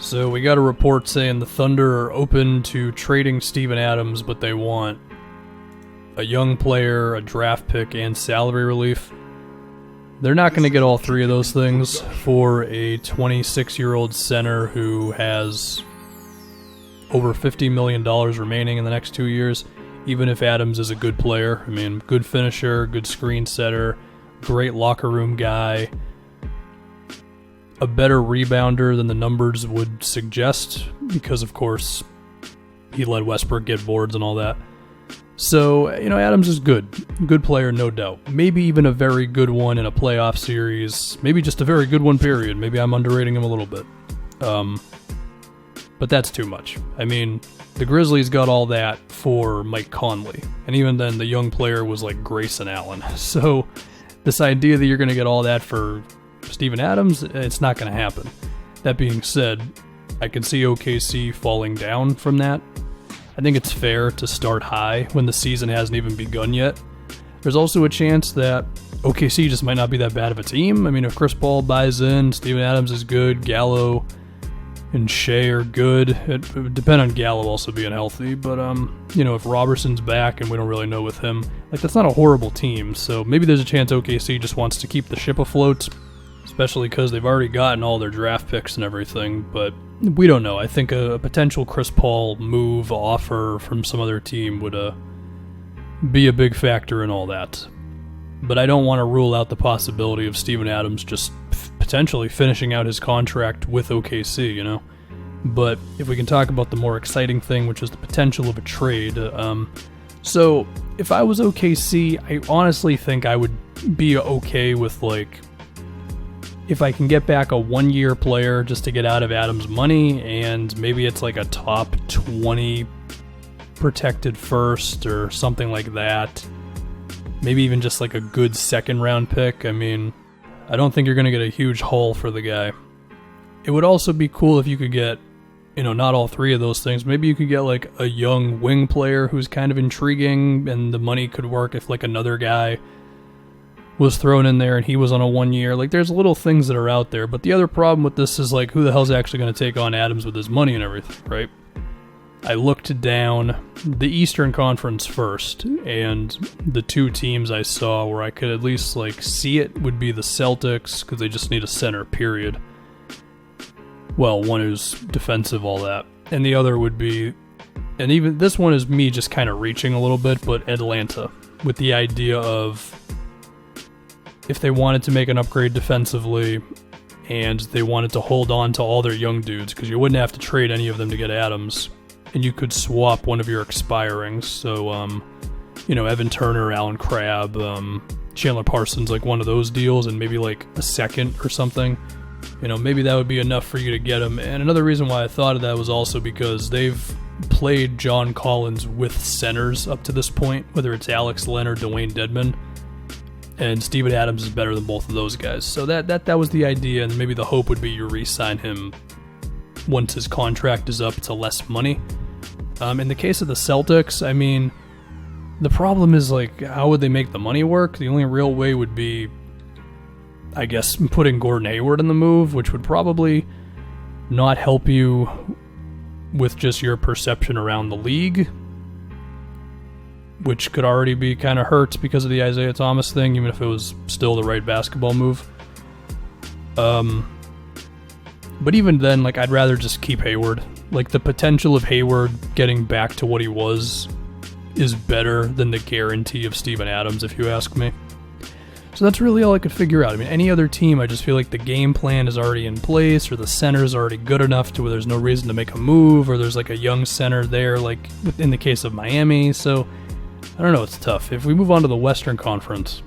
So we got a report saying the Thunder are open to trading Steven Adams, but they want a young player, a draft pick, and salary relief. They're not going to get all three of those things for a 26-year-old center who has over $50 million remaining in the next 2 years, even if Adams is a good player. I mean, good finisher, good screen setter, great locker room guy, a better rebounder than the numbers would suggest because, of course, he let Westbrook get boards and all that. So, Adams is good. Good player, no doubt. Maybe even a very good one in a playoff series. Maybe just a very good one, period. Maybe I'm underrating him a little bit. But that's too much. I mean, the Grizzlies got all that for Mike Conley. And even then, the young player was like Grayson Allen. So, this idea that you're going to get all that for Steven Adams, it's not going to happen. That being said, I can see OKC falling down from that. I think it's fair to start high when the season hasn't even begun yet. There's also a chance that OKC just might not be that bad of a team. I mean, if Chris Paul buys in, Steven Adams is good, Gallo and Shea are good. It would depend on Gallo also being healthy, but if Robertson's back and we don't really know with him, that's not a horrible team. So maybe there's a chance OKC just wants to keep the ship afloat, especially because they've already gotten all their draft picks and everything, but we don't know. I think a potential Chris Paul move offer from some other team would be a big factor in all that. But I don't want to rule out the possibility of Steven Adams just potentially finishing out his contract with OKC, But if we can talk about the more exciting thing, which is the potential of a trade. So if I was OKC, I honestly think I would be okay with if I can get back a 1-year player just to get out of Adams' money, and maybe it's a top 20 protected first or something like that. Maybe even just a good second-round pick. I mean, I don't think you're going to get a huge haul for the guy. It would also be cool if you could get, not all three of those things. Maybe you could get a young wing player who's kind of intriguing, and the money could work if another guy was thrown in there and he was on a 1 year. There's little things that are out there, but the other problem with this is who the hell's actually going to take on Adams with his money and everything, right? I looked down the Eastern Conference first, and the two teams I saw where I could at least see it would be the Celtics, because they just need a center, period. Well, one who's defensive, all that, and the other would be, and even this one is me just kind of reaching a little bit, but Atlanta, with the idea of if they wanted to make an upgrade defensively and they wanted to hold on to all their young dudes, because you wouldn't have to trade any of them to get Adams, and you could swap one of your expirings. So, Evan Turner, Alan Crabb, Chandler Parsons, one of those deals, and maybe a second or something. Maybe that would be enough for you to get him. And another reason why I thought of that was also because they've played John Collins with centers up to this point, whether it's Alex Len or Dwayne Dedmon. And Steven Adams is better than both of those guys. So that was the idea, and maybe the hope would be you re-sign him once his contract is up to less money. In the case of the Celtics, I mean, the problem is, how would they make the money work? The only real way would be, I guess, putting Gordon Hayward in the move, which would probably not help you with just your perception around the league, which could already be kind of hurt because of the Isaiah Thomas thing, even if it was still the right basketball move. But even then, I'd rather just keep Hayward. The potential of Hayward getting back to what he was is better than the guarantee of Steven Adams, if you ask me. So that's really all I could figure out. I mean, any other team, I just feel like the game plan is already in place, or the center's already good enough to where there's no reason to make a move, or there's a young center there, in the case of Miami. So I don't know, it's tough. If we move on to the Western Conference,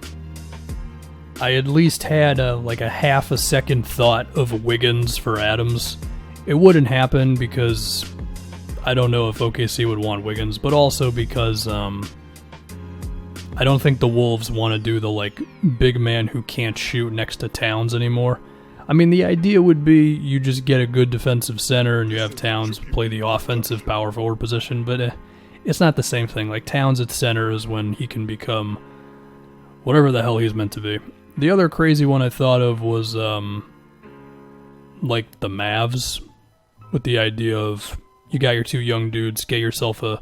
I at least had a half a second thought of Wiggins for Adams. It wouldn't happen because I don't know if OKC would want Wiggins, but also because I don't think the Wolves want to do the big man who can't shoot next to Towns anymore. I mean, the idea would be you just get a good defensive center and you have Towns play the offensive power forward position, but it's not the same thing. Towns at center is when he can become whatever the hell he's meant to be. The other crazy one I thought of was the Mavs with the idea of you got your 2 young dudes, get yourself a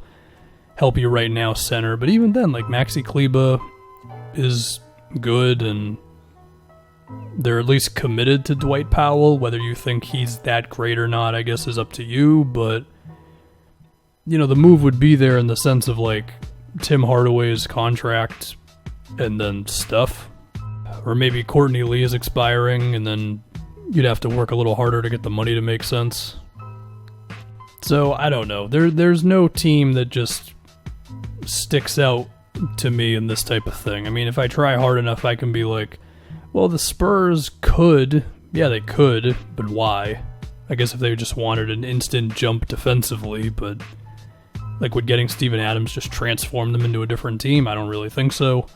help you right now center. But even then, like, Maxi Kleber is good, and they're at least committed to Dwight Powell. Whether you think he's that great or not, I guess, is up to you. But, you know, the move would be there in the sense of, like, Tim Hardaway's contract and then stuff. Or maybe Courtney Lee is expiring, and then you'd have to work a little harder to get the money to make sense. So, I don't know. There's no team that just sticks out to me in this type of thing. I mean, if I try hard enough, I can be like, well, the Spurs could. Yeah, they could, but why? I guess if they just wanted an instant jump defensively, but like, would getting Steven Adams just transform them into a different team? I don't really think so.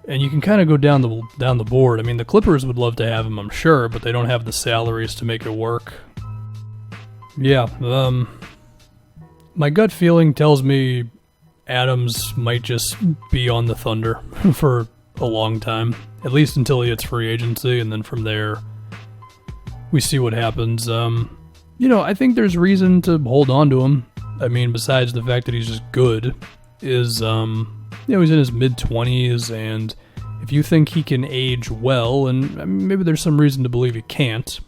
And you can kind of go down the board. I mean, the Clippers would love to have him, I'm sure, but they don't have the salaries to make it work. Yeah, my gut feeling tells me Adams might just be on the Thunder for a long time, at least until he hits free agency, and then from there we see what happens. You know, I think there's reason to hold on to him. I mean, besides the fact that he's just good, is, you know, he's in his mid-20s, and if you think he can age well, and I mean, maybe there's some reason to believe he can't,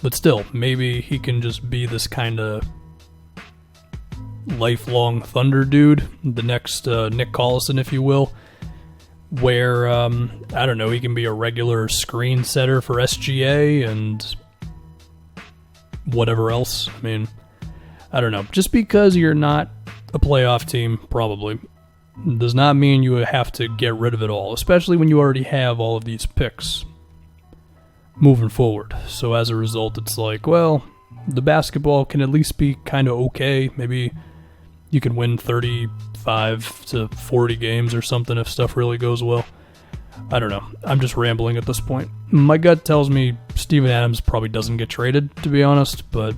but still, maybe he can just be this kind of lifelong Thunder dude, the next Nick Collison, if you will, where, I don't know, he can be a regular screen setter for SGA and whatever else. I mean, I don't know. Just because you're not a playoff team, probably, does not mean you have to get rid of it all, especially when you already have all of these picks moving forward. So as a result, it's like, well, the basketball can at least be kind of okay. Maybe you can win 35 to 40 games or something if stuff really goes well. I don't know. I'm just rambling at this point. My gut tells me Steven Adams probably doesn't get traded, to be honest, but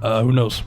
who knows?